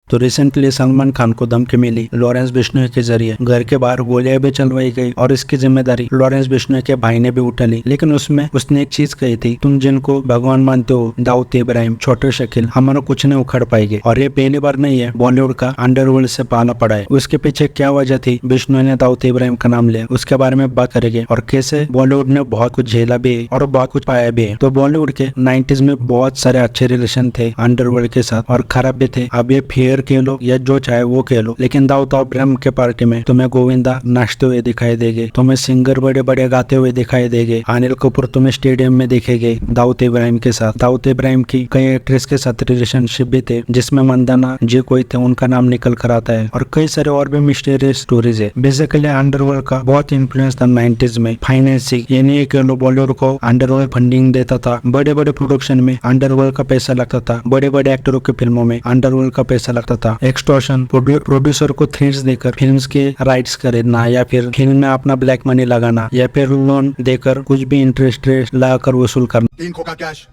तो रिसेंटली सलमान खान को धमकी मिली लॉरेंस बिश्नोई के जरिए, घर के बाहर गोलियां भी चलवाई गई और इसकी जिम्मेदारी लॉरेंस बिश्नोई के भाई ने भी उठा ली। लेकिन उसमें उसने एक चीज कही थी, तुम जिनको भगवान मानते हो दाऊद इब्राहिम, छोटे शकील, हमारा कुछ नहीं उखड़ पाएंगे। और ये पहली बार नहीं है बॉलीवुड का अंडरवर्ल्ड से पाला पड़ा है। उसके पीछे क्या वजह थी बिश्नोई ने दाऊद इब्राहिम का नाम लिया, उसके बारे में बात करेंगे। और कैसे बॉलीवुड ने बहुत कुछ झेला भी है और बहुत कुछ पाया भी है। तो बॉलीवुड के 90s में बहुत सारे अच्छे रिलेशन थे अंडरवर्ल्ड के साथ और खराब भी थे। अब ये फेयर कह लो या जो चाहे वो कह लो, लेकिन दाऊद इब्राहिम के पार्टी में तुम्हें गोविंदा नाचते हुए दिखाई देंगे, तुम्हें सिंगर बड़े बड़े गाते हुए दिखाई देंगे, अनिल कपूर तुम्हें स्टेडियम में दिखेंगे दाऊद इब्राहिम के साथ। दाऊद इब्राहिम की कई एक्ट्रेस के साथ रिलेशनशिप भी थे, जिसमें मंदाना जी कोई थे, उनका नाम निकल कर आता है। और कई सारे और भी मिस्टीरियस स्टोरीज है। बेसिकली अंडरवर्ल्ड का बहुत इन्फ्लुएंस था 90s में फाइनेंसिंग, ये नहीं कह लो बॉलीवुड को अंडरवर्ल्ड फंडिंग देता था। बड़े बड़े प्रोडक्शन में अंडरवर्ल्ड का पैसा लगता था, बड़े बड़े एक्टरों की फिल्मों में अंडरवर्ल्ड का पैसा लगता था। एक्सटॉर्शन, प्रोड्यूसर को थ्रेट्स देकर फिल्म्स के राइट्स खरीदना या फिर फिल्म में अपना ब्लैक मनी लगाना या फिर लोन देकर कुछ भी इंटरेस्ट रेट लगाकर वसूल करना। 3 खोखा कैश,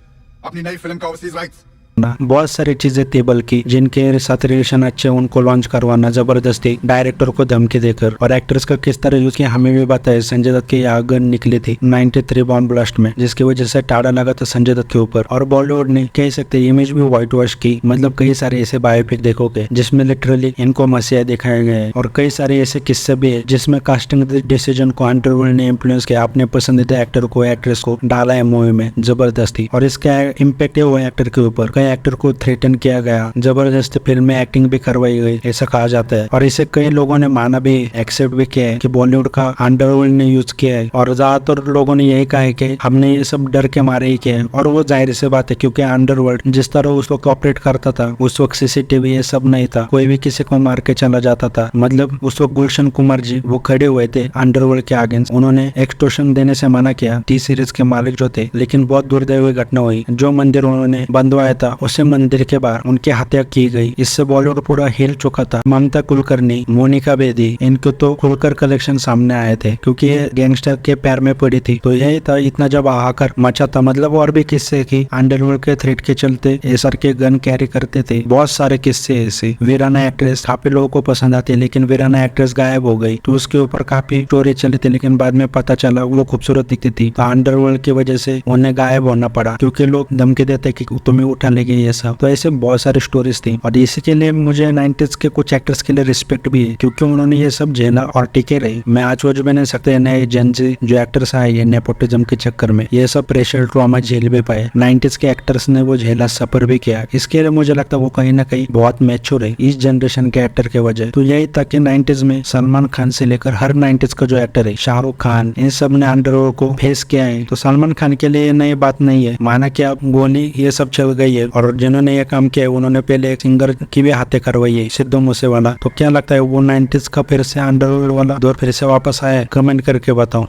अपनी नई फिल्म का ओवरसीज राइट्स। बहुत सारी चीजें टेबल की, जिनके साथ रिलेशन अच्छे उनको लॉन्च करवाना, जबरदस्ती डायरेक्टर को धमकी देकर। और एक्टर्स का किस तरह यूज किया हमें भी बताया। संजय दत्त की आग निकली थी 93 बॉम्ब ब्लास्ट में, जिसकी वजह से टाड़ा लगा था संजय दत्त के ऊपर। और बॉलीवुड ने कह सकते इमेज भी व्हाइट वॉश की, मतलब कई सारे ऐसे बायोपिक देखोगे जिसमें लिटरली इनको मसीहा दिखाया गया है। और कई सारे ऐसे किस्से भी है जिसमें कास्टिंग डिसीजन को अंडरवर्ल्ड ने इन्फ्लुएंस किया, अपने पसंदीदा एक्टर को एक्ट्रेस को डाला है मूवी में जबरदस्ती। और इसका इम्पैक्ट हुआ एक्टर के ऊपर, कई एक्टर को थ्रेटन किया गया, जबरदस्ती फिल्म में एक्टिंग भी करवाई गई, ऐसा कहा जाता है। और इसे कई लोगों ने माना भी, एक्सेप्ट भी किया है कि बॉलीवुड का अंडरवर्ल्ड ने यूज किया है। और ज्यादातर लोगों ने यही कहा है कि हमने ये सब डर के मारे ही किया है। और वो जाहिर सी बात है, क्योंकि अंडरवर्ल्ड जिस तरह उस वक्त ऑपरेट करता था, उस वक्त सीसीटीवी ये सब नहीं था, कोई भी किसी को मार के चला जाता था। मतलब उस वक्त गुलशन कुमार जी वो खड़े हुए थे अंडरवर्ल्ड के अगेंस्ट, उन्होंने एक्सटॉर्शन देने से मना किया टी सीरीज के मालिक जो थे। लेकिन बहुत दुर्दैवी घटना हुई, जो मंदिर उन्होंने बंधवाया था उसे मंदिर के बाहर उनकी हत्या की गई। इससे बॉलीवुड पूरा हिल चुका था। ममता कुलकर्णी, मोनिका बेदी, इनको तो खुलकर कलेक्शन सामने आए थे क्योंकि ये गैंगस्टर के पैर में पड़ी थी। तो यही था, इतना जब हाहाकार मचा था। मतलब और भी किस्से की अंडरवर्ल्ड के थ्रेट के चलते एसआर के गन कैरी करते थे, बहुत सारे किस्से ऐसे। वीराना एक्ट्रेस काफी लोगों को पसंद आती है, लेकिन वीराना एक्ट्रेस गायब हो गई, तो उसके ऊपर काफी स्टोरी चली थी, लेकिन बाद में पता चला वो खूबसूरत दिखती थी। तो अंडरवर्ल्ड की वजह से उन्हें गायब होना पड़ा, क्योंकि लोग धमकी देते कि तुम्हें उठा लेंगे ये सब। तो ऐसे बहुत सारी स्टोरीज थी। और इसी के लिए मुझे 90s के कुछ एक्टर्स के लिए रिस्पेक्ट भी है, क्योंकि उन्होंने ये सब झेला और टिके रहे। मैं आज वो भी नहीं सकते नए जेनजी जो एक्टर्स आए ये नेपोटिज्म के चक्कर में ये सब प्रेशर ट्रॉमा झेल भी पाए। 90s के एक्टर्स ने वो झेला, सफर भी किया। इसके लिए मुझे लगता है वो कहीं ना कहीं बहुत मैच्योर है इस जनरेशन के एक्टर के वजह। तो यही था कि 90s में सलमान खान से लेकर हर 90s का जो एक्टर है, शाहरुख खान, इन सब ने अंडरवर्ल्ड को फेस किया है। तो सलमान खान के लिए नई बात नहीं है, माना कि अब गोली ये सब चल गई है। और जिन्होंने ये काम किया उन्होंने पहले एक सिंगर की भी हत्या करवाई है, सिद्धू मूसेवाला। तो क्या लगता है वो 90s का फिर से अंडरवर्ल्ड वाला दौर फिर से वापस आया है? कमेंट करके बताओ।